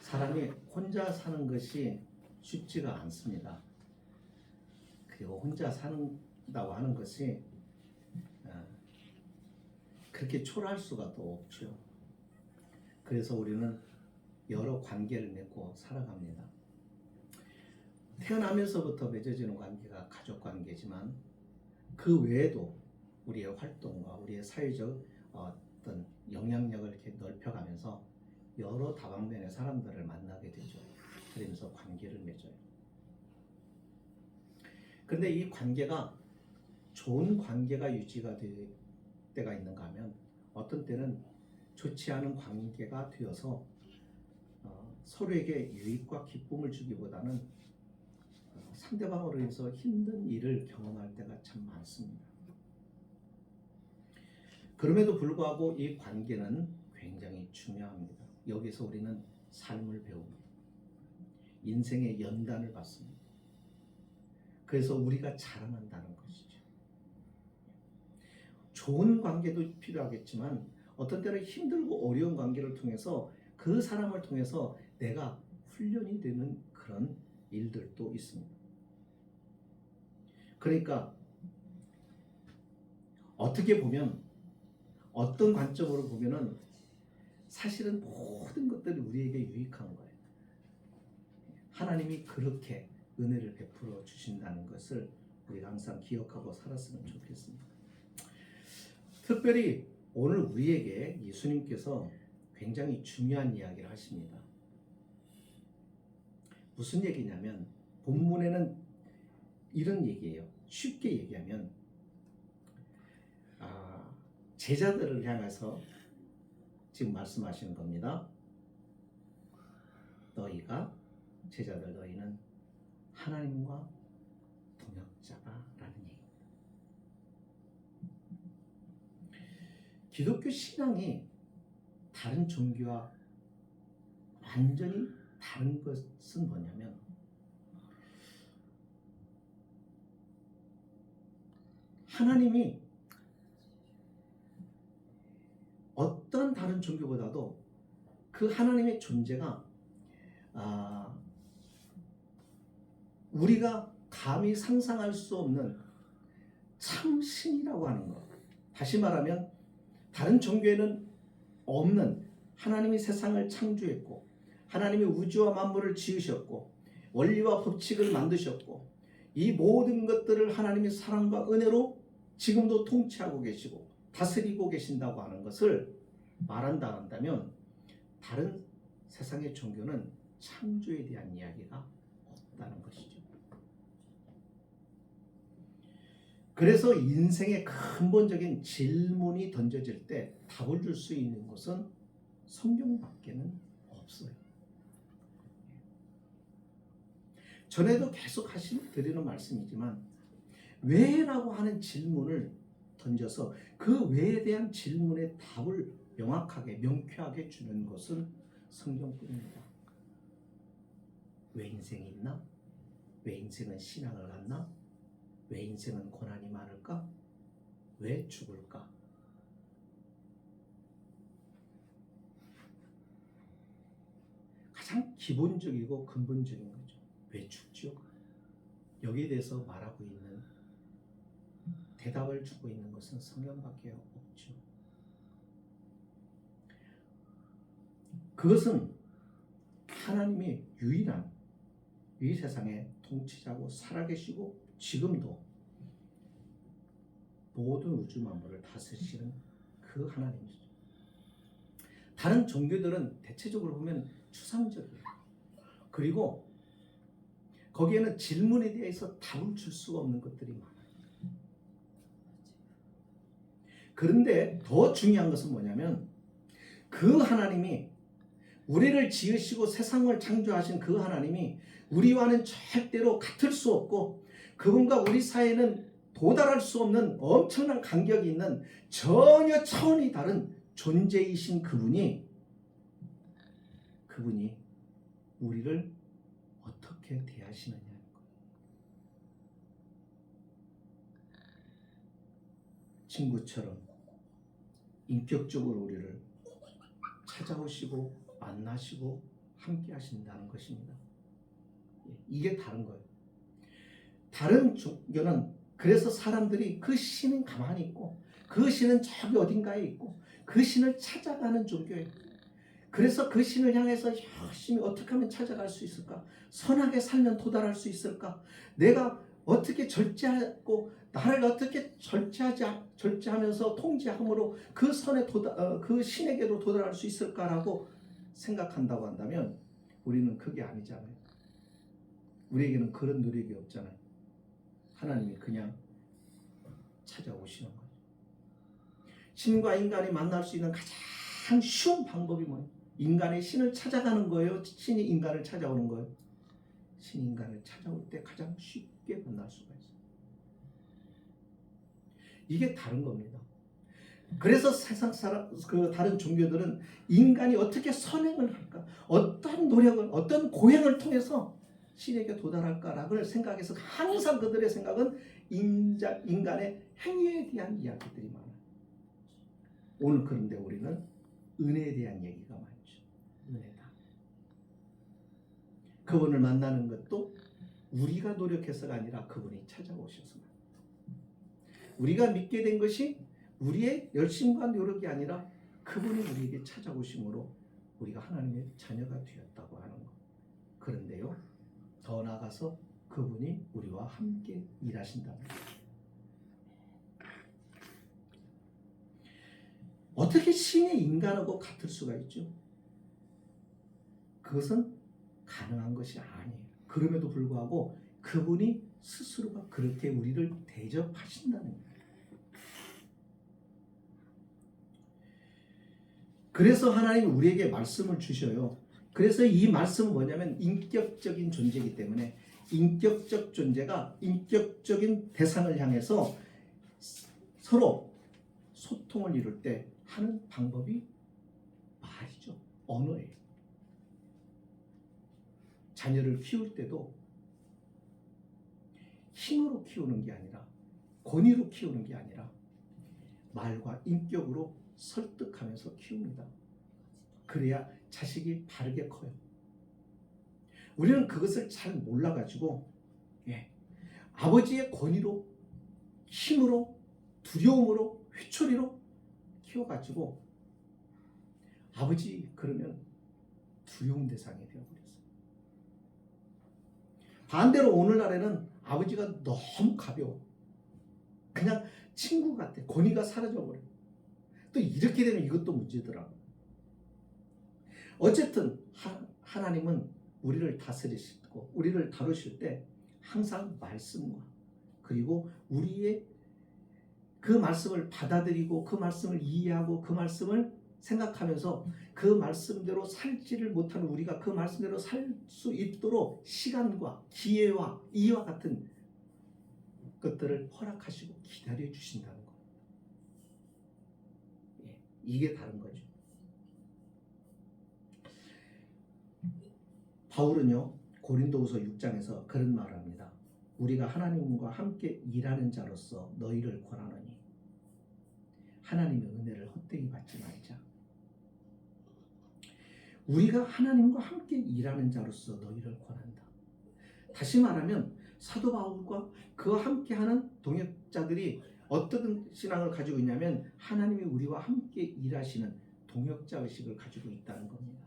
사람이 혼자 사는 것이 쉽지가 않습니다. 그리고 혼자 산다고 하는 것이 그렇게 초라할 수가 또 없죠. 그래서 우리는 여러 관계를 맺고 살아갑니다. 태어나면서부터 맺어지는 관계가 가족 관계지만 그 외에도 우리의 활동과 우리의 사회적 어떤 영향력을 이렇게 넓혀가면서 여러 다방면의 사람들을 만나게 되죠. 그러면서 관계를 맺어요. 그런데 이 관계가 좋은 관계가 유지가 될 때가 있는가 하면 어떤 때는 좋지 않은 관계가 되어서 서로에게 유익과 기쁨을 주기보다는 상대방으로 인해서 힘든 일을 경험할 때가 참 많습니다. 그럼에도 불구하고 이 관계는 굉장히 중요합니다. 여기서 우리는 삶을 배웁니다. 인생의 연단을 받습니다. 그래서 우리가 자라난다는 것이죠. 좋은 관계도 필요하겠지만 어떤 때는 힘들고 어려운 관계를 통해서 그 사람을 통해서 내가 훈련이 되는 그런 일들도 있습니다. 그러니까 어떻게 보면 어떤 관점으로 보면은 사실은 모든 것들이 우리에게 유익한 거예요. 하나님이 그렇게 은혜를 베풀어 주신다는 것을 우리가 항상 기억하고 살았으면 좋겠습니다. 특별히 오늘 우리에게 예수님께서 굉장히 중요한 이야기를 하십니다. 무슨 얘기냐면 본문에는 이런 얘기예요. 쉽게 얘기하면 제자들을 향해서 지금 말씀하시는 겁니다. 너희가 제자들 너희는 하나님과 동역자다라는 얘기입니다. 기독교 신앙이 다른 종교와 완전히 다른 것은 뭐냐면 하나님이 어떤 다른 종교보다도 그 하나님의 존재가 우리가 감히 상상할 수 없는 참신이라고 하는 것. 다시 말하면 다른 종교에는 없는 하나님이 세상을 창조했고 하나님이 우주와 만물을 지으셨고 원리와 법칙을 만드셨고 이 모든 것들을 하나님의 사랑과 은혜로 지금도 통치하고 계시고 다스리고 계신다고 하는 것을 말한다 한다면 다른 세상의 종교는 창조에 대한 이야기가 없다는 것이죠. 그래서 인생의 근본적인 질문이 던져질 때 답을 줄 수 있는 것은 성경밖에는 없어요. 전에도 계속 드리는 말씀이지만 왜라고 하는 질문을 던져서 그 왜에 대한 질문의 답을 명확하게 명쾌하게 주는 것은 성경뿐입니다. 왜 인생이 있나? 왜 인생은 신앙을 갖나? 왜 인생은 고난이 많을까? 왜 죽을까? 가장 기본적이고 근본적인 거죠. 왜 죽죠? 여기에 대해서 말하고 있는 대답을 주고 있는 것은 성경밖에 없죠. 그것은 하나님이 유일한 이 세상의 통치자고 살아계시고 지금도 모든 우주 만물을 다스리시는 그 하나님이죠. 다른 종교들은 대체적으로 보면 추상적이에요. 그리고 거기에는 질문에 대해서 답을 줄 수가 없는 것들이 많아요. 그런데 더 중요한 것은 뭐냐면 그 하나님이 우리를 지으시고 세상을 창조하신 그 하나님이 우리와는 절대로 같을 수 없고 그분과 우리 사이에는 도달할 수 없는 엄청난 간격이 있는 전혀 차원이 다른 존재이신 그분이 우리를 어떻게 대하시느냐는 거예요. 친구처럼 인격적으로 우리를 찾아오시고 만나시고 함께 하신다는 것입니다. 이게 다른 거예요. 다른 종교는 그래서 사람들이 그 신은 가만히 있고 그 신은 저기 어딘가에 있고 그 신을 찾아가는 종교예요. 그래서 그 신을 향해서 열심히 어떻게 하면 찾아갈 수 있을까? 선하게 살면 도달할 수 있을까? 내가 어떻게 절제하고 나를 어떻게 절제하면서 통제함으로 그 선에 그 신에게로 도달할 수 있을까라고 생각한다고 한다면 우리는 그게 아니잖아요. 우리에게는 그런 노력이 없잖아요. 하나님이 그냥 찾아오시는 거예요. 신과 인간이 만날 수 있는 가장 쉬운 방법이 뭐예요? 인간의 신을 찾아가는 거예요? 신이 인간을 찾아오는 거예요? 신이 인간을 찾아올 때 가장 쉽게 만날 수가 있어요. 이게 다른 겁니다. 그래서 세상 사람, 다른 종교들은 인간이 어떻게 선행을 할까? 어떤 노력을, 어떤 고행을 통해서 신에게 도달할까라고 생각해서 항상 그들의 생각은 인간의 행위에 대한 이야기들이 많아요. 오늘 그런데 우리는 은혜에 대한 얘기가 많죠. 은혜다. 그분을 만나는 것도 우리가 노력해서가 아니라 그분이 찾아오셔서 우리가 믿게 된 것이 우리의 열심과 노력이 아니라 그분이 우리에게 찾아오심으로 우리가 하나님의 자녀가 되었다고 하는 것. 그런데요, 더 나아가서 그분이 우리와 함께 일하신다는 것. 어떻게 신이 인간하고 같을 수가 있죠? 그것은 가능한 것이 아니에요. 그럼에도 불구하고 그분이 스스로가 그렇게 우리를 대접하신다는 거예요. 그래서 하나님이 우리에게 말씀을 주셔요. 그래서 이 말씀은 뭐냐면 인격적인 존재이기 때문에 인격적 존재가 인격적인 대상을 향해서 서로 소통을 이룰 때 하는 방법이 말이죠. 언어예요. 자녀를 키울 때도 힘으로 키우는 게 아니라 권위로 키우는 게 아니라 말과 인격으로 설득하면서 키웁니다. 그래야 자식이 바르게 커요. 우리는 그것을 잘 몰라가지고 아버지의 권위로 힘으로 두려움으로 회초리로 키워가지고 아버지 그러면 두려운 대상이 되어버렸어요. 반대로 오늘날에는 아버지가 너무 가벼워. 그냥 친구 같아. 권위가 사라져버려요. 또 이렇게 되면 이것도 문제더라고요. 어쨌든 하나님은 우리를 다스리시고 우리를 다루실 때 항상 말씀과 그리고 우리의 그 말씀을 받아들이고 그 말씀을 이해하고 그 말씀을 생각하면서 그 말씀대로 살지를 못하는 우리가 그 말씀대로 살 수 있도록 시간과 기회와 이와 같은 것들을 허락하시고 기다려 주신다는 거예요. 이게 다른 거죠. 바울은요 고린도후서 6장에서 그런 말을 합니다. 우리가 하나님과 함께 일하는 자로서 너희를 권하노니 하나님의 은혜를 헛되이 받지 말자. 우리가 하나님과 함께 일하는 자로서 너희를 권한다. 다시 말하면 사도 바울과 그와 함께하는 동역자들이 어떤 신앙을 가지고 있냐면 하나님이 우리와 함께 일하시는 동역자 의식을 가지고 있다는 겁니다.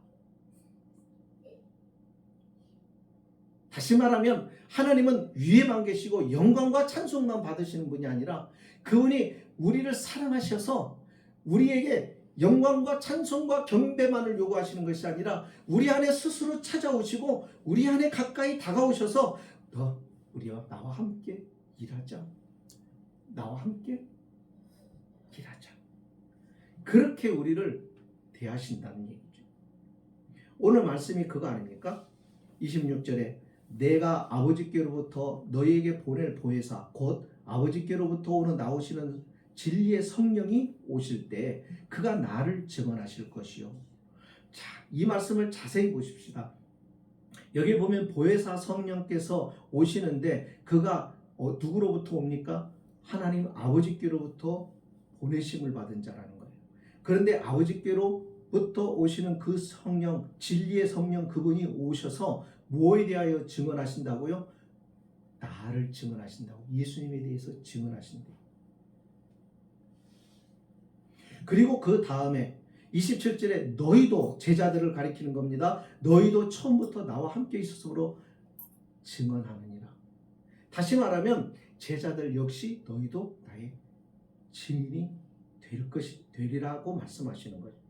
다시 말하면 하나님은 위에만 계시고 영광과 찬송만 받으시는 분이 아니라 그분이 우리를 사랑하셔서 우리에게 영광과 찬송과 경배만을 요구하시는 것이 아니라 우리 안에 스스로 찾아오시고 우리 안에 가까이 다가오셔서 너 우리와 나와 함께 일하자. 나와 함께 일하자. 그렇게 우리를 대하신다는 얘기죠. 오늘 말씀이 그거 아닙니까? 26절에 내가 아버지께로부터 너희에게 보낼 보혜사 곧 아버지께로부터 오는 나오시는 진리의 성령이 오실 때 그가 나를 증언하실 것이요. 자, 이 말씀을 자세히 보십시다. 여기 보면 보혜사 성령께서 오시는데 그가 누구로부터 옵니까? 하나님 아버지께로부터 보내심을 받은 자라는 거예요. 그런데 아버지께로 부터 오시는 그 성령, 진리의 성령 그분이 오셔서 무엇에 대하여 증언하신다고요? 나를 증언하신다고. 예수님에 대해서 증언하신대요. 그리고 그 다음에 27절에 너희도, 제자들을 가리키는 겁니다. 너희도 처음부터 나와 함께 있었으므로 증언하느니라. 다시 말하면 제자들 역시 너희도 나의 증인이 되리라고 말씀하시는 거예요.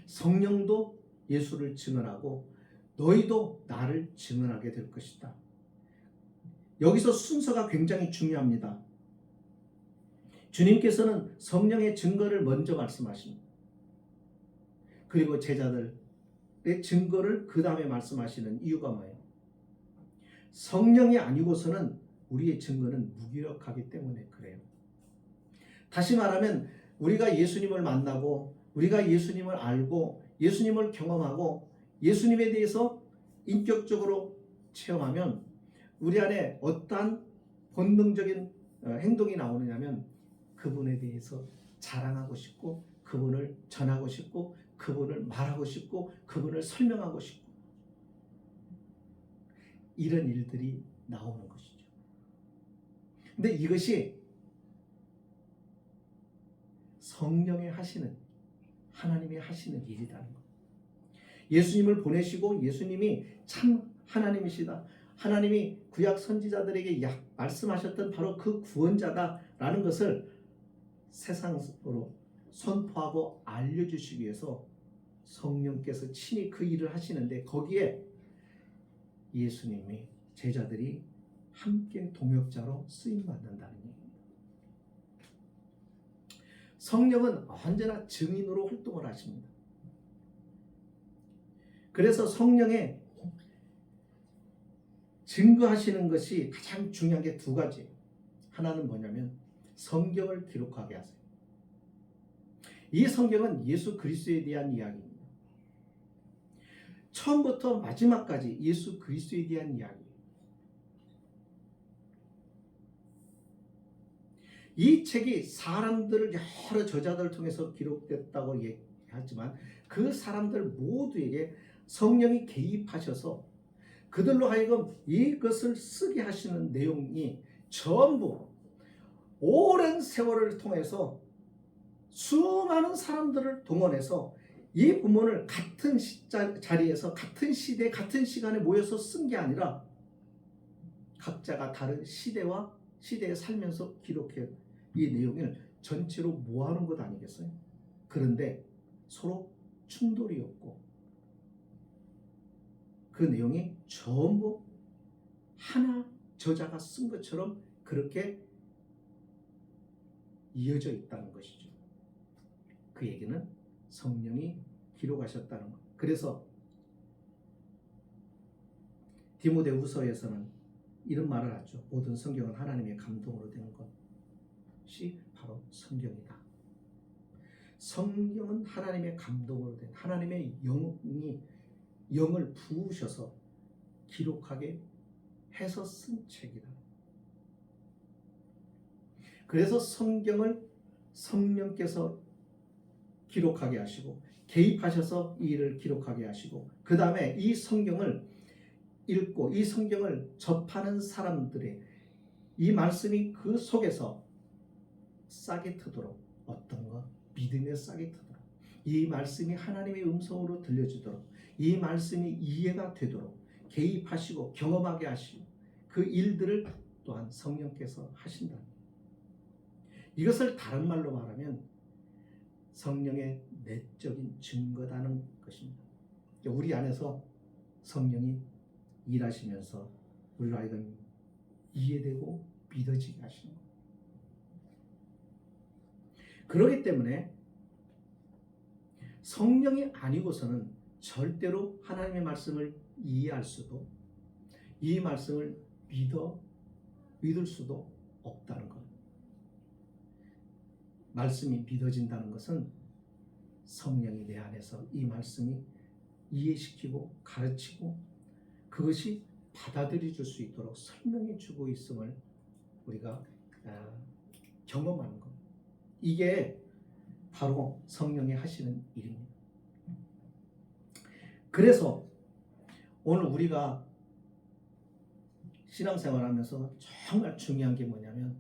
성령도 예수를 증언하고 너희도 나를 증언하게 될 것이다. 여기서 순서가 굉장히 중요합니다. 주님께서는 성령의 증거를 먼저 말씀하십니다. 그리고 제자들의 증거를 그 다음에 말씀하시는 이유가 뭐예요? 성령이 아니고서는 우리의 증거는 무기력하기 때문에 그래요. 다시 말하면 우리가 예수님을 만나고 우리가 예수님을 알고 예수님을 경험하고 예수님에 대해서 인격적으로 체험하면 우리 안에 어떠한 본능적인 행동이 나오느냐면 그분에 대해서 자랑하고 싶고 그분을 전하고 싶고 그분을 말하고 싶고 그분을 설명하고 싶고 이런 일들이 나오는 것이죠. 근데 이것이 성령이 하시는, 하나님이 하시는 일이라는 것. 예수님을 보내시고 예수님이 참 하나님이시다. 하나님이 구약 선지자들에게 말씀하셨던 바로 그 구원자다라는 것을 세상으로 선포하고 알려주시기 위해서 성령께서 친히 그 일을 하시는데 거기에 예수님이 제자들이 함께 동역자로 쓰임받는다는 얘기입니다. 성령은 언제나 증인으로 활동을 하십니다. 그래서 성령의 증거하시는 것이 가장 중요한 게 두 가지예요. 하나는 뭐냐면 성경을 기록하게 하세요. 이 성경은 예수 그리스도에 대한 이야기입니다. 처음부터 마지막까지 예수 그리스도에 대한 이야기예요. 이 책이 사람들을 여러 저자들을 통해서 기록됐다고 얘기하지만 그 사람들 모두에게 성령이 개입하셔서 그들로 하여금 이것을 쓰게 하시는 내용이 전부 오랜 세월을 통해서 수많은 사람들을 동원해서 이 본문을 같은 자리에서 같은 시대 같은 시간에 모여서 쓴 게 아니라 각자가 다른 시대에 살면서 기록해 이 내용을 전체로 모아놓은 것 아니겠어요? 그런데 서로 충돌이 없고 그 내용이 전부 하나 저자가 쓴 것처럼 그렇게 이어져 있다는 것이죠. 그 얘기는 성령이 기록하셨다는 것. 그래서 디모데후서에서는 이런 말을 하죠. 모든 성경은 하나님의 감동으로 된 것이 바로 성경이다. 성경은 하나님의 감동으로 된 하나님의 영을 부으셔서 기록하게 해서 쓴 책이다. 그래서 성경을 성령께서 기록하게 하시고 개입하셔서 이 일을 기록하게 하시고 그 다음에 이 성경을 읽고 이 성경을 접하는 사람들의 이 말씀이 그 속에서 싹이 트도록 어떤 것? 믿음의 싹이 트도록 이 말씀이 하나님의 음성으로 들려주도록 이 말씀이 이해가 되도록 개입하시고 경험하게 하시고 그 일들을 또한 성령께서 하신다. 이것을 다른 말로 말하면 성령의 내적인 증거다는 것입니다. 우리 안에서 성령이 일하시면서 우리로 하여금 이해되고 믿어지게 하시는 것. 그렇기 때문에 성령이 아니고서는 절대로 하나님의 말씀을 이해할 수도 이 말씀을 믿을 수도 없다는 것. 말씀이 믿어진다는 것은 성령이 내 안에서 이 말씀이 이해시키고 가르치고 그것이 받아들여 줄 수 있도록 설명해 주고 있음을 우리가 경험하는 것. 이게 바로 성령이 하시는 일입니다. 그래서 오늘 우리가 신앙생활하면서 정말 중요한 게 뭐냐면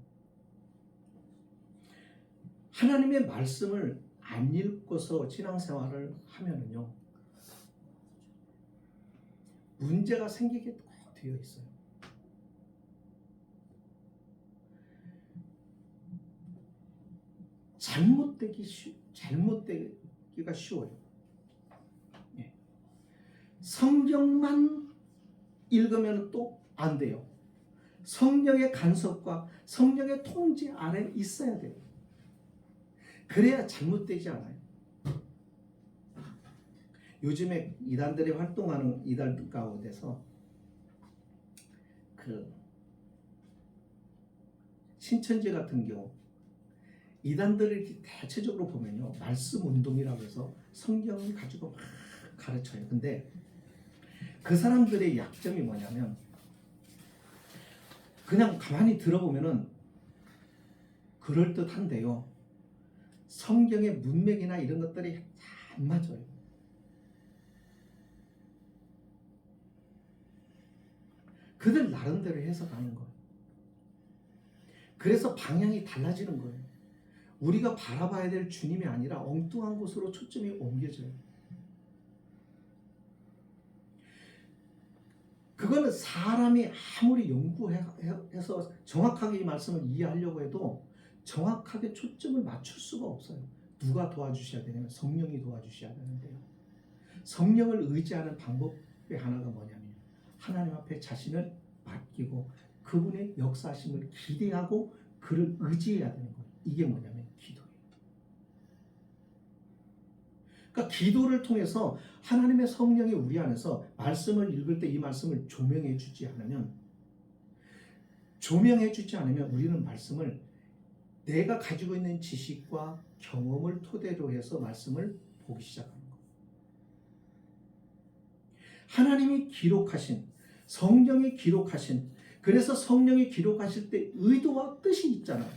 하나님의 말씀을 안 읽고서 신앙생활을 하면은요 문제가 생기게 꼭 되어 있어요. 잘못되기가 쉬워요. 예. 성경만 읽으면 또 안 돼요. 성령의 간섭과 성령의 통제 아래 있어야 돼요. 그래야 잘못되지 않아요. 요즘에 이단들이 활동하는 이단 가운데서 그 신천지 같은 경우 이단들을 대체적으로 보면요 말씀 운동이라고 해서 성경을 가지고 막 가르쳐요. 근데 그 사람들의 약점이 뭐냐면 그냥 가만히 들어보면은 그럴듯한데요 성경의 문맥이나 이런 것들이 안 맞아요. 그들 나름대로 해석하는 거예요. 그래서 방향이 달라지는 거예요. 우리가 바라봐야 될 주님이 아니라 엉뚱한 곳으로 초점이 옮겨져요. 그거는 사람이 아무리 연구해서 정확하게 이 말씀을 이해하려고 해도 정확하게 초점을 맞출 수가 없어요. 누가 도와주셔야 되냐면 성령이 도와주셔야 되는데요. 성령을 의지하는 방법의 하나가 뭐냐면 하나님 앞에 자신을 맡기고 그분의 역사하심을 기대하고 그를 의지해야 되는 거예요. 이게 뭐냐면 기도예요. 그러니까 기도를 통해서 하나님의 성령이 우리 안에서 말씀을 읽을 때 이 말씀을 조명해 주지 않으면 우리는 말씀을 내가 가지고 있는 지식과 경험을 토대로 해서 말씀을 보기 시작하는 거예요. 하나님이 기록하신 성령이 기록하신 그래서 성령이 기록하실 때 의도와 뜻이 있잖아요.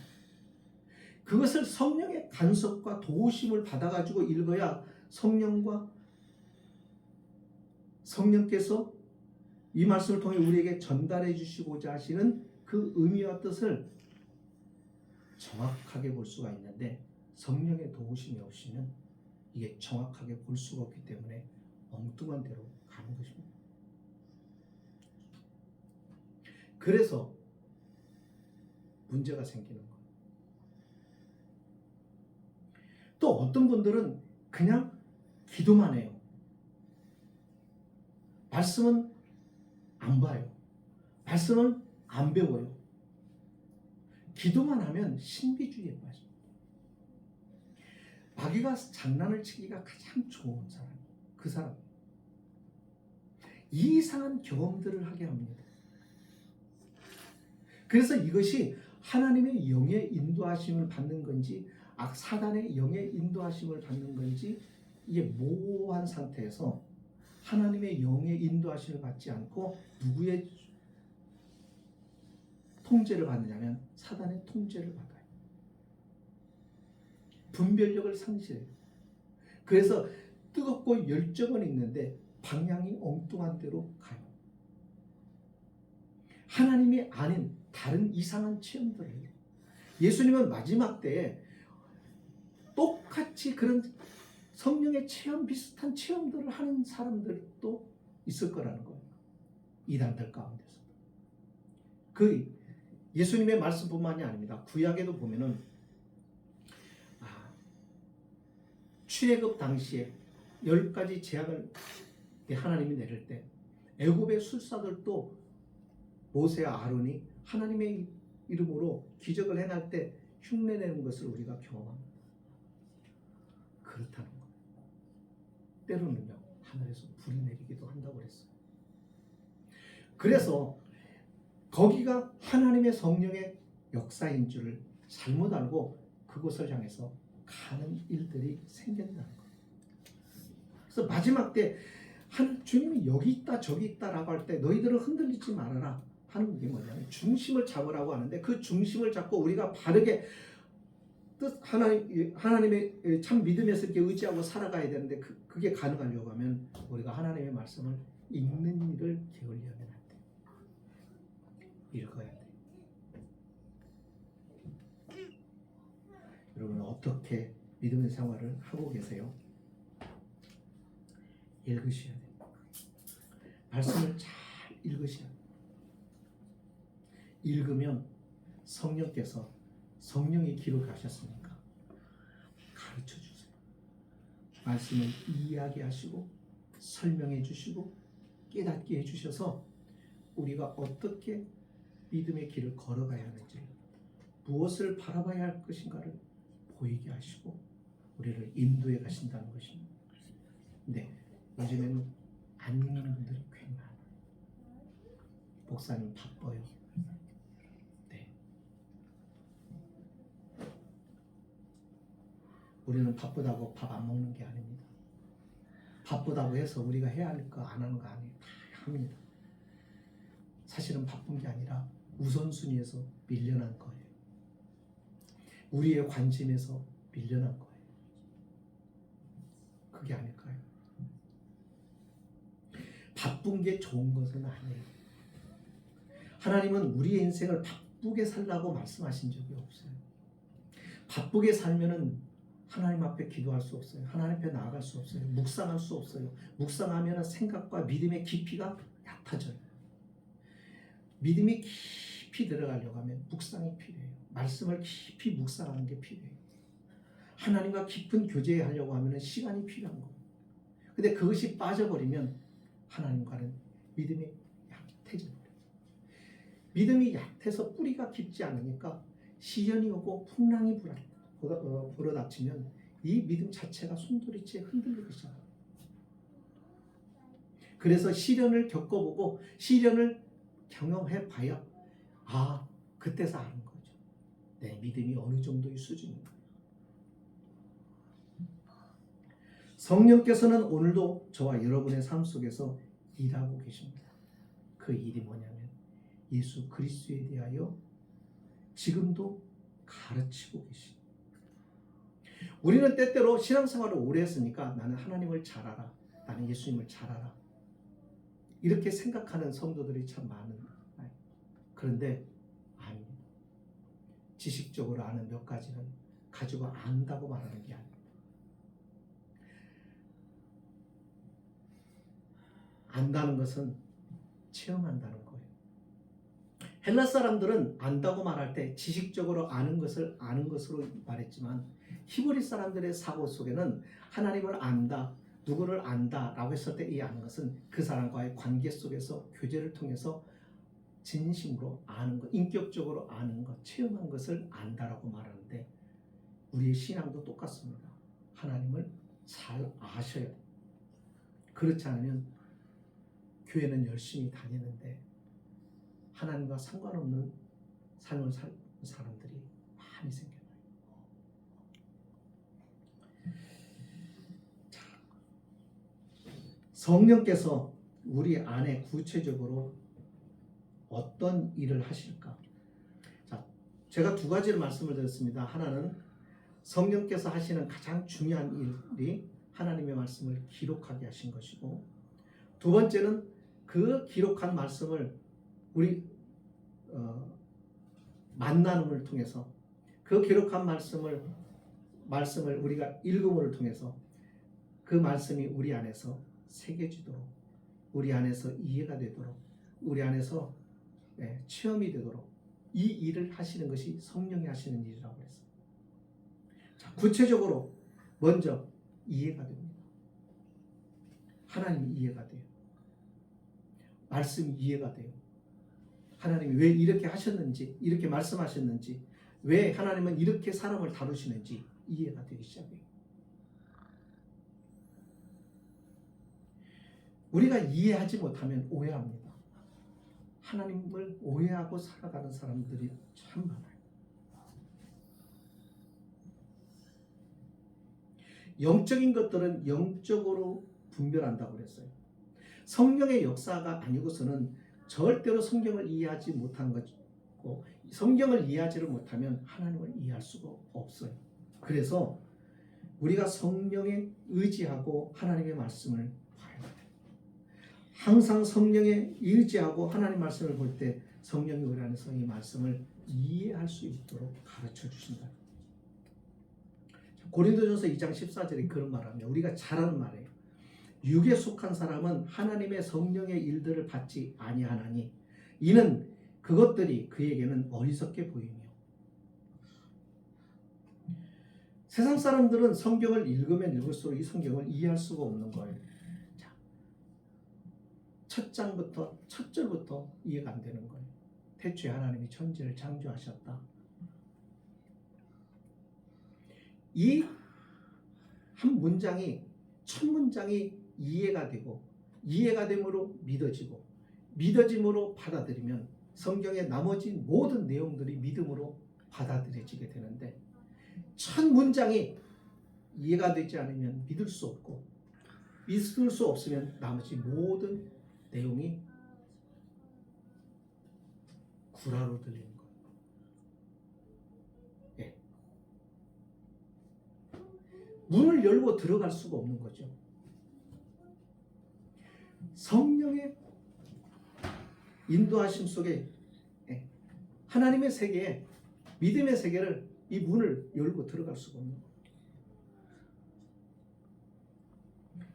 그것을 성령의 간섭과 도우심을 받아가지고 읽어야 성령께서 이 말씀을 통해 우리에게 전달해 주시고자 하시는 그 의미와 뜻을 정확하게 볼 수가 있는데 성령의 도우심이 없이는 이게 정확하게 볼 수가 없기 때문에 엉뚱한 대로 가는 것입니다. 그래서 문제가 생기는 거예요. 또 어떤 분들은 그냥 기도만 해요. 말씀은 안 봐요. 말씀은 안 배워요. 기도만 하면 신비주의에 빠집니다. 마귀가 장난을 치기가 가장 좋은 사람, 그 사람. 이상한 경험들을 하게 합니다. 그래서 이것이 하나님의 영의 인도하심을 받는 건지 사단의 영의 인도하심을 받는 건지 이게 모호한 상태에서 하나님의 영의 인도하심을 받지 않고 누구의 통제를 받느냐면 사단의 통제를 받아요. 분별력을 상실해요. 그래서 뜨겁고 열정은 있는데 방향이 엉뚱한 데로 가요. 하나님이 아닌 다른 이상한 체험들을 해요. 예수님은 마지막 때에 똑같이 그런 성령의 체험 비슷한 체험들을 하는 사람들도 있을 거라는 거예요. 이단들 가운데서. 그 예수님의 말씀뿐만이 아닙니다. 구약에도 보면은 출애굽 당시에 10가지 재앙을 하나님이 내릴 때 애굽의 술사들도 모세와 아론이 하나님의 이름으로 기적을 행할 때 흉내내는 것을 우리가 경험합니다. 그렇다는 거예요. 때로는요 하늘에서 불이 내리기도 한다고 그랬어요. 그래서 거기가 하나님의 성령의 역사인 줄을 잘못 알고 그곳을 향해서 가는 일들이 생긴다는 거예요. 그래서 마지막 때 주님이 여기 있다 저기 있다라고 할 때 너희들은 흔들리지 말아라 하는 게 뭐냐면 중심을 잡으라고 하는데 그 중심을 잡고 우리가 바르게 하나님의 참 믿음에서 이렇게 의지하고 살아가야 되는데 그게 가능하려고 하면 우리가 하나님의 말씀을 읽는 일을 게을리하면 안 돼. 읽어야 돼. 여러분 어떻게 믿음의 생활을 하고 계세요? 읽으셔야 돼요. 말씀을 잘 읽으셔야 돼요. 읽으면 성령께서 성령이 기록하셨으니까 가르쳐 주세요. 말씀을 이해하게 하시고 설명해 주시고 깨닫게 해주셔서 우리가 어떻게 믿음의 길을 걸어가야 하는지, 무엇을 바라봐야 할 것인가를 보이게 하시고 우리를 인도해 가신다는 것입니다. 근데 요즘에는 안 읽는 분들이 꽤 많아요. 목사님 바빠요. 네. 우리는 바쁘다고 밥 안 먹는 게 아닙니다. 바쁘다고 해서 우리가 해야 할 거 안 하는 거 아니에요. 다 합니다. 사실은 바쁜 게 아니라 우선순위에서 밀려난 거예요. 우리의 관심에서 밀려난 거예요. 그게 아닐까요? 바쁜 게 좋은 것은 아니에요. 하나님은 우리의 인생을 바쁘게 살라고 말씀하신 적이 없어요. 바쁘게 살면은 하나님 앞에 기도할 수 없어요. 하나님 앞에 나아갈 수 없어요. 묵상할 수 없어요. 묵상하면 생각과 믿음의 깊이가 얕아져요. 믿음이 깊이 들어가려고 하면 묵상이 필요해요. 말씀을 깊이 묵상하는 게 필요해요. 하나님과 깊은 교제하려고 하면 시간이 필요한 거예요. 근데 그것이 빠져버리면 하나님과는 믿음이 얕아져 버려요. 믿음이 얕아서 뿌리가 깊지 않으니까 시련이 오고 풍랑이 불어닥치면 이 믿음 자체가 손도리째 흔들리기 시작해요. 그래서 시련을 겪어보고 시련을 경험해 봐야 그때서 아는 거죠. 내 믿음이 어느 정도의 수준인가. 성령께서는 오늘도 저와 여러분의 삶 속에서 일하고 계십니다. 그 일이 뭐냐면 예수 그리스도에 대하여 지금도 가르치고 계십니다. 우리는 때때로 신앙생활을 오래 했으니까 나는 하나님을 잘 알아, 나는 예수님을 잘 알아, 이렇게 생각하는 성도들이 참 많은. 그런데 아닙니다. 지식적으로 아는 몇 가지는 가지고 안다고 말하는 게 아닙니다. 안다는 것은 체험한다는 거예요. 헬라 사람들은 안다고 말할 때 지식적으로 아는 것을 아는 것으로 말했지만 히브리 사람들의 사고 속에는 하나님을 안다, 누구를 안다라고 했을 때 이 아는 것은 그 사람과의 관계 속에서 교제를 통해서 진심으로 아는 것, 인격적으로 아는 것, 체험한 것을 안다라고 말하는데 우리의 신앙도 똑같습니다. 하나님을 잘 아셔야 돼요. 그렇지 않으면 교회는 열심히 다니는데 하나님과 상관없는 삶을 사는 사람들이 많이 생겨나요. 성령께서 우리 안에 구체적으로 어떤 일을 하실까? 자, 제가 두 가지를 말씀을 드렸습니다. 하나는 성령께서 하시는 가장 중요한 일이 하나님의 말씀을 기록하게 하신 것이고, 두 번째는 그 기록한 말씀을 우리 만남을 통해서 그 기록한 말씀을 우리가 읽음을 통해서 그 말씀이 우리 안에서 새겨지도록, 우리 안에서 이해가 되도록, 우리 안에서 체험이 되도록 이 일을 하시는 것이 성령이 하시는 일이라고 했어요. 자, 구체적으로 먼저 이해가 됩니다. 하나님이 이해가 돼요. 말씀이 이해가 돼요. 하나님이 왜 이렇게 하셨는지, 이렇게 말씀하셨는지, 왜 하나님은 이렇게 사람을 다루시는지 이해가 되기 시작해요. 우리가 이해하지 못하면 오해합니다. 하나님을 오해하고 살아가는 사람들이 참 많아요. 영적인 것들은 영적으로 분별한다고 그랬어요. 성령의 역사가 아니고서는 절대로 성경을 이해하지 못한 것이고, 성경을 이해하지를 못하면 하나님을 이해할 수가 없어요. 그래서 우리가 성령에 의지하고 하나님의 말씀을 봐야 돼요. 항상 성령에 의지하고 하나님 말씀을 볼 때 성령이 우리 안에서 이 말씀을 이해할 수 있도록 가르쳐 주신다. 고린도전서 2장 14절에 그런 말합니다. 우리가 잘 아는 말이에요. 육에 속한 사람은 하나님의 성령의 일들을 받지 아니하나니 이는 그것들이 그에게는 어리석게 보이며. 세상 사람들은 성경을 읽으면 읽을수록 이 성경을 이해할 수가 없는 거예요. 자, 첫 장부터 첫 절부터 이해가 안 되는 거예요. 태초에 하나님이 천지를 창조하셨다. 이 한 문장이 첫 문장이 이해가 되고 이해가 됨으로 믿어지고 믿어짐으로 받아들이면 성경의 나머지 모든 내용들이 믿음으로 받아들여지게 되는데 첫 문장이 이해가 되지 않으면 믿을 수 없고 믿을 수 없으면 나머지 모든 내용이 구라로 들리는 거예요. 예. 문을 열고 들어갈 수가 없는 거죠. 성령의 인도하심 속에 하나님의 세계에 믿음의 세계를 이 문을 열고 들어갈 수가 없는 거예요.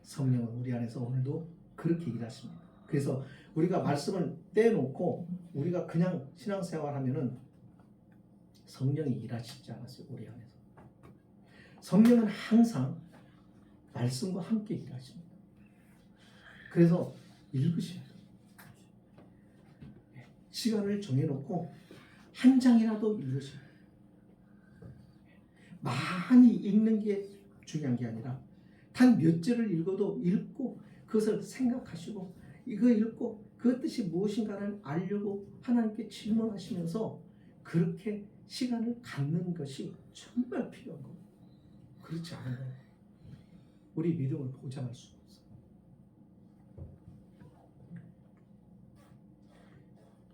성령은 우리 안에서 오늘도 그렇게 일하십니다. 그래서 우리가 말씀을 떼놓고 우리가 그냥 신앙생활 하면은 성령이 일하시지 않았어요. 우리 안에서. 성령은 항상 말씀과 함께 일하십니다. 그래서 읽으셔야 돼요. 시간을 정해놓고 한 장이라도 읽으셔야 돼요. 많이 읽는 게 중요한 게 아니라 단 몇 절을 읽어도 읽고 그것을 생각하시고 이거 읽고 그 뜻이 무엇인가를 알려고 하나님께 질문하시면서 그렇게 시간을 갖는 것이 정말 필요한 거예요. 그렇지 않으면 우리 믿음을 보장할 수가 없어요.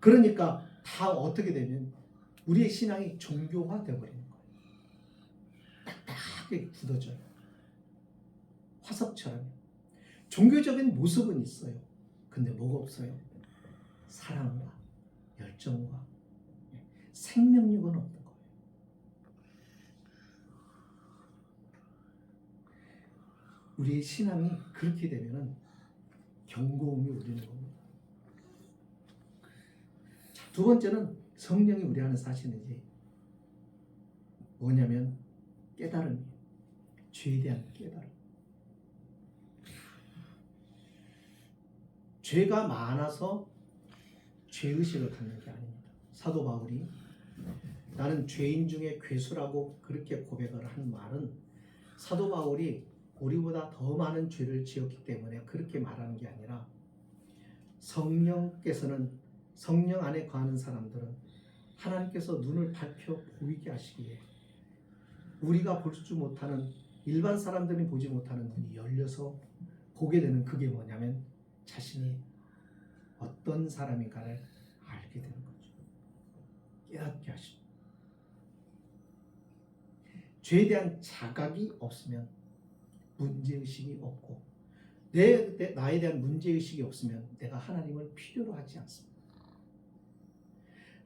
그러니까 다 어떻게 되면 우리의 신앙이 종교화되어 버리는 거예요. 딱딱하게 굳어져요. 화석처럼. 종교적인 모습은 있어요. 근데 뭐가 없어요? 사랑과 열정과 생명력은 없는 거예요. 우리의 신앙이 그렇게 되면은 경고음이 울리는 겁니다. 자, 두 번째는 성령이 우리 안에 사시는지 뭐냐면 깨달음이에요. 죄에 대한 깨달음. 죄가 많아서 죄의식을 갖는 게 아닙니다. 사도 바울이 나는 죄인 중에 괴수라고 그렇게 고백을 한 말은 사도 바울이 우리보다 더 많은 죄를 지었기 때문에 그렇게 말하는 게 아니라 성령께서는 성령 안에 거하는 사람들은 하나님께서 눈을 밝혀 보이게 하시기에 우리가 볼 줄 못하는 일반 사람들이 보지 못하는 눈이 열려서 보게 되는 그게 뭐냐면 자신이 어떤 사람인가를 알게 되는 거죠. 깨닫게 하십니다. 죄에 대한 자각이 없으면 문제의식이 없고 나에 대한 문제의식이 없으면 내가 하나님을 필요로 하지 않습니다.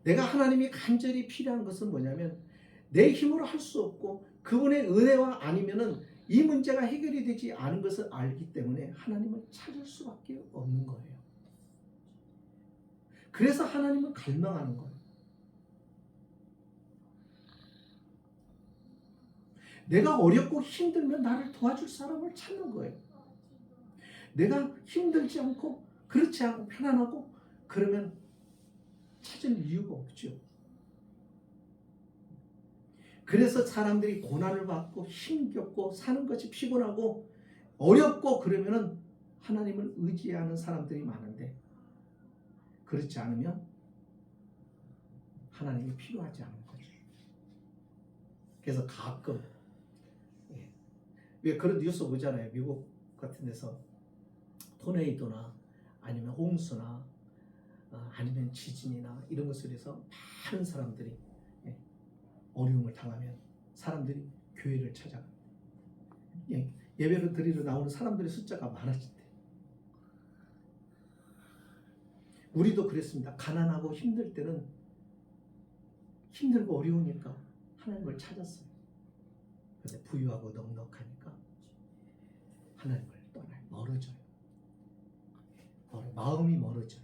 내가 하나님이 간절히 필요한 것은 뭐냐면 내 힘으로 할 수 없고 그분의 은혜와 아니면은 이 문제가 해결이 되지 않은 것을 알기 때문에 하나님을 찾을 수밖에 없는 거예요. 그래서 하나님을 갈망하는 거예요. 내가 어렵고 힘들면 나를 도와줄 사람을 찾는 거예요. 내가 힘들지 않고 그렇지 않고 편안하고 그러면 찾을 이유가 없죠. 그래서 사람들이 고난을 받고 힘겹고 사는 것이 피곤하고 어렵고 그러면은 하나님을 의지하는 사람들이 많은데 그렇지 않으면 하나님이 필요하지 않은 거죠. 그래서 가끔 왜 그런 뉴스 보잖아요. 미국 같은 데서 토네이도나 아니면 홍수나 아니면 지진이나 이런 것을 해서 많은 사람들이 어려움을 당하면 사람들이 교회를 찾아갑니다. 예, 예배를 드리러 나오는 사람들의 숫자가 많아진대. 우리도 그랬습니다. 가난하고 힘들 때는 힘들고 어려우니까 하나님을 찾았어요. 그런데 부유하고 넉넉하니까 하나님을 떠나요. 멀어져요. 마음이 멀어져요.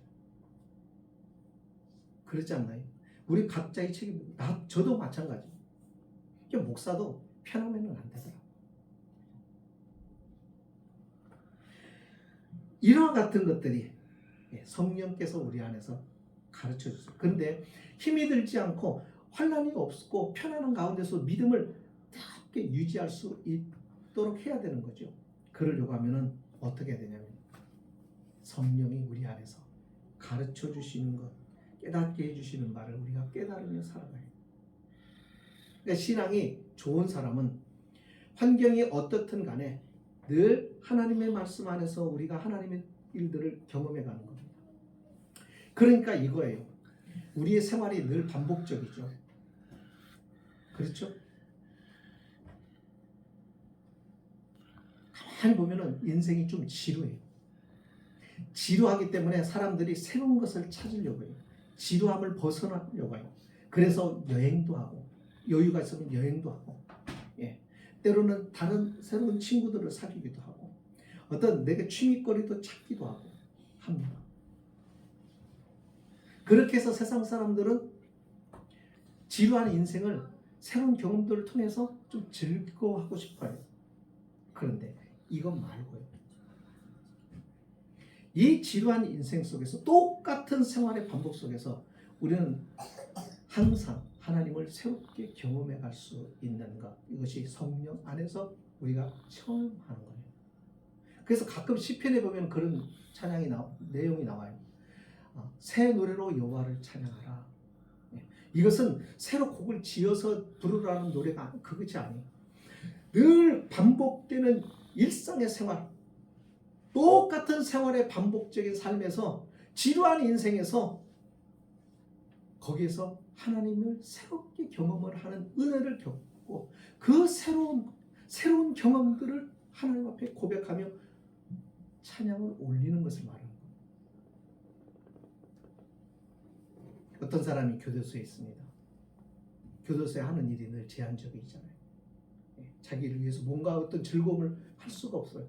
그렇지 않나요? 우리 각자의 책임, 저도 마찬가지. 목사도 편하면 안 되더라고요. 이와 같은 것들이 성령께서 우리 안에서 가르쳐 주세요. 그런데 힘이 들지 않고 환난이 없고 편안한 가운데서 믿음을 함께 유지할 수 있도록 해야 되는 거죠. 그러려고 하면은 어떻게 해야 되냐면 성령이 우리 안에서 가르쳐 주시는 것, 깨닫게 해주시는 말을 우리가 깨달으며 살아가요. 그러니까 신앙이 좋은 사람은 환경이 어떻든 간에 늘 하나님의 말씀 안에서 우리가 하나님의 일들을 경험해 가는 겁니다. 그러니까 이거예요. 우리의 생활이 늘 반복적이죠. 그렇죠? 가만히 보면은 인생이 좀 지루해요. 지루하기 때문에 사람들이 새로운 것을 찾으려고 해요. 지루함을 벗어나려고 해요. 그래서 여행도 하고, 여유가 있으면 여행도 하고, 때로는 다른 새로운 친구들을 사귀기도 하고, 어떤 내게 취미거리도 찾기도 하고 합니다. 그렇게 해서 세상 사람들은 지루한 인생을 새로운 경험들을 통해서 좀 즐거워하고 싶어요. 그런데 이건 말고요. 이 지루한 인생 속에서 똑같은 생활의 반복 속에서 우리는 항상 하나님을 새롭게 경험해 갈 수 있는 것, 이것이 성령 안에서 우리가 처음 하는 거예요. 그래서 가끔 시편에 보면 그런 찬양이 내용이 나와요. 새 노래로 여호와를 찬양하라. 이것은 새로 곡을 지어서 부르라는 노래가 그것이 아니에요. 늘 반복되는 일상의 생활, 똑같은 생활의 반복적인 삶에서 지루한 인생에서 거기에서 하나님을 새롭게 경험을 하는 은혜를 겪고 그 새로운 경험들을 하나님 앞에 고백하며 찬양을 올리는 것을 말합니다. 어떤 사람이 교도소에 있습니다. 교도소에 하는 일이 늘 제한적이잖아요. 자기를 위해서 뭔가 어떤 즐거움을 할 수가 없어요.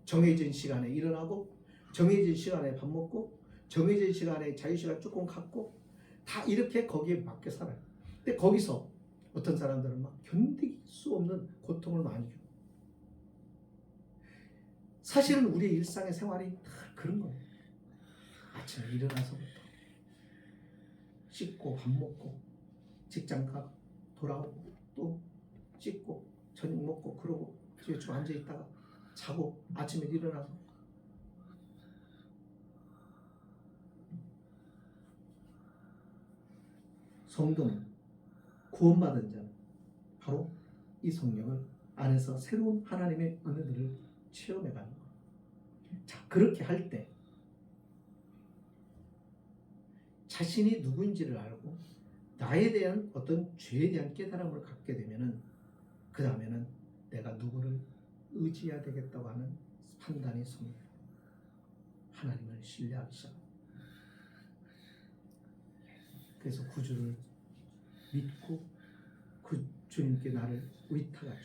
정해진 시간에 일어나고 정해진 시간에 밥 먹고 정해진 시간에 자유시간 조금 갖고 다 이렇게 거기에 맞게 살아요. 근데 거기서 어떤 사람들은 막 견딜 수 없는 고통을 많이 줘요. 사실은 우리의 일상의 생활이 다 그런 거예요. 아침에 일어나서부터 씻고 밥 먹고 직장 가고 돌아오고 또 씻고 저녁 먹고 그러고 집에 좀 앉아 있다가 자고 아침에 일어나서 성도는 구원받은 자는 바로 이 성령을 안에서 새로운 하나님의 은혜들을 체험해 가는 거예요. 자, 그렇게 할 때 자신이 누구인지를 알고 나에 대한 어떤 죄에 대한 깨달음을 갖게 되면은 그 다음에는 내가 누구를 의지해야 되겠다고 하는 판단이 섭니다. 하나님을 신뢰하기 시작합니다. 그래서 구주를 믿고 그 주님께 나를 의탁하죠.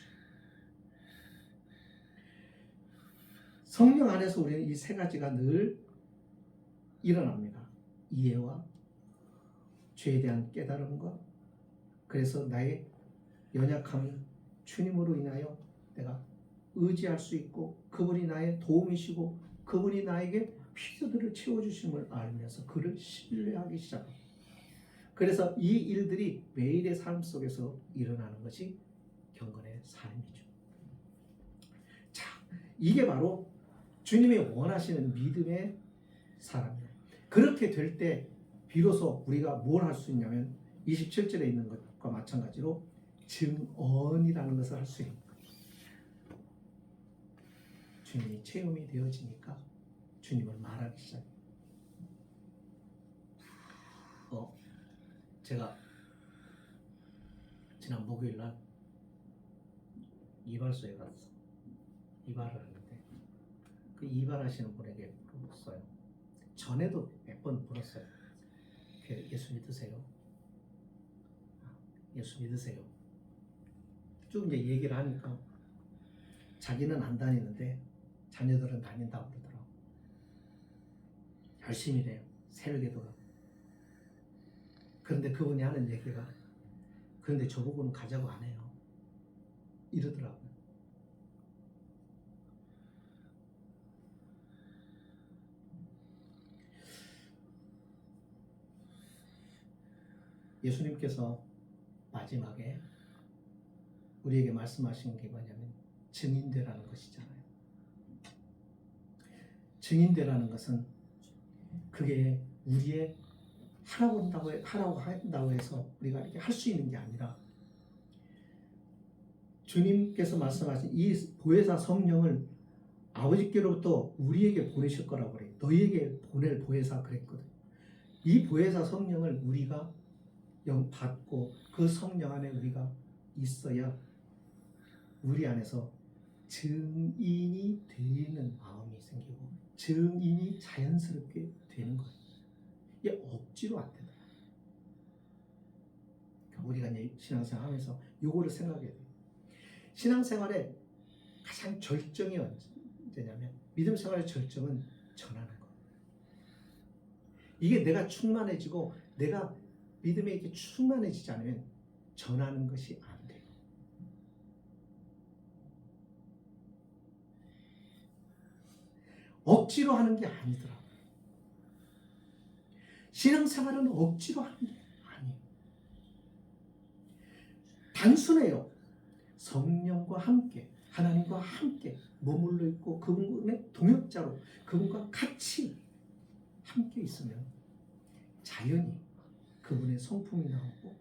성령 안에서 우리는 이 세 가지가 늘 일어납니다. 이해와 죄에 대한 깨달음과 그래서 나의 연약함이 주님으로 인하여 내가 의지할 수 있고 그분이 나의 도움이시고 그분이 나에게 필요들을 채워주심을 알면서 그를 신뢰하기 시작합니다. 그래서 이 일들이 매일의 삶 속에서 일어나는 것이 경건의 삶이죠. 자, 이게 바로 주님이 원하시는 믿음의 사람이에요. 그렇게 될 때 비로소 우리가 뭘 할 수 있냐면 27절에 있는 것과 마찬가지로 증언이라는 것을 할 수 있는 거예요. 주님이 체험이 되어지니까 주님을 말하기 시작해요. 제가 지난 목요일 날 이발소에 가서 이발을 하는데 그 이발하시는 분에게 물었어요. 전에도 몇 번 물었어요. 예수 믿으세요? 예수 믿으세요? 쭉 이제 얘기를 하니까 자기는 안 다니는데 자녀들은 다닌다고 그러더라고. 열심히 해요. 새벽에도 가고. 그런데 그분이 하는 얘기가 그런데 저보고는 가자고 안 해요. 이러더라고요. 예수님께서 마지막에 우리에게 말씀하신 게 뭐냐면 증인되라는 것이잖아요. 증인되라는 것은 그게 우리의 하라고 한다고 해서 우리가 이렇게 할 수 있는 게 아니라 주님께서 말씀하신 이 보혜사 성령을 아버지께로부터 우리에게 보내실 거라고 그래요. 너희에게 보낼 보혜사 그랬거든요. 이 보혜사 성령을 우리가 받고 그 성령 안에 우리가 있어야 우리 안에서 증인이 되는 마음이 생기고 증인이 자연스럽게 되는 거예요. 이게 억지로 안 되더라. 그러니까 우리가 이제 신앙생활 하면서 요거를 생각해야 돼요. 신앙생활의 가장 절정이 언제냐면 믿음 생활의 절정은 전하는 거예요. 이게 내가 충만해지고 내가 믿음에 이렇게 충만해지지 않으면 전하는 것이 안 돼요. 억지로 하는 게 아니더라고요. 신앙생활은 억지로 하는 게 아니에요. 단순해요. 성령과 함께 하나님과 함께 머물러 있고 그분의 동역자로 그분과 같이 함께 있으면 자연히 그분의 성품이 나오고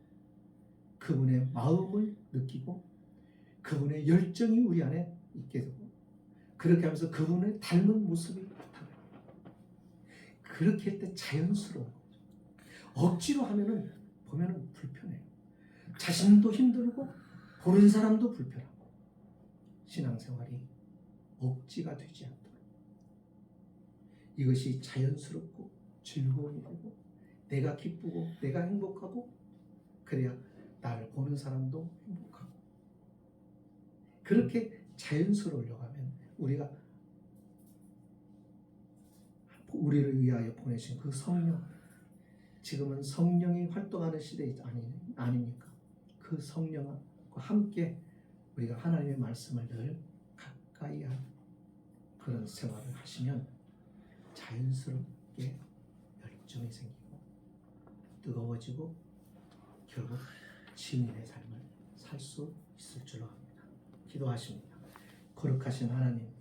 그분의 마음을 느끼고 그분의 열정이 우리 안에 있게 되고 그렇게 하면서 그분을 닮은 모습이 나타나요. 그렇게 할 때 자연스러운 거죠. 억지로 하면은 보면은 불편해요. 자신도 힘들고 보는 사람도 불편하고 신앙생활이 억지가 되지 않도록 이것이 자연스럽고 즐거움이 되고 내가 기쁘고 내가 행복하고 그래야 나를 보는 사람도 행복하고 그렇게 자연스러우려고 하면 우리가 우리를 위하여 보내신 그 성령 지금은 성령이 활동하는 시대 아닙니까? 그 성령과 함께 우리가 하나님의 말씀을 늘 가까이 하는 그런 생활을 하시면 자연스럽게 열정이 생기고 뜨거워지고 결국 증인의 삶을 살 수 있을 줄로 압니다. 기도하십니다. 거룩하신 하나님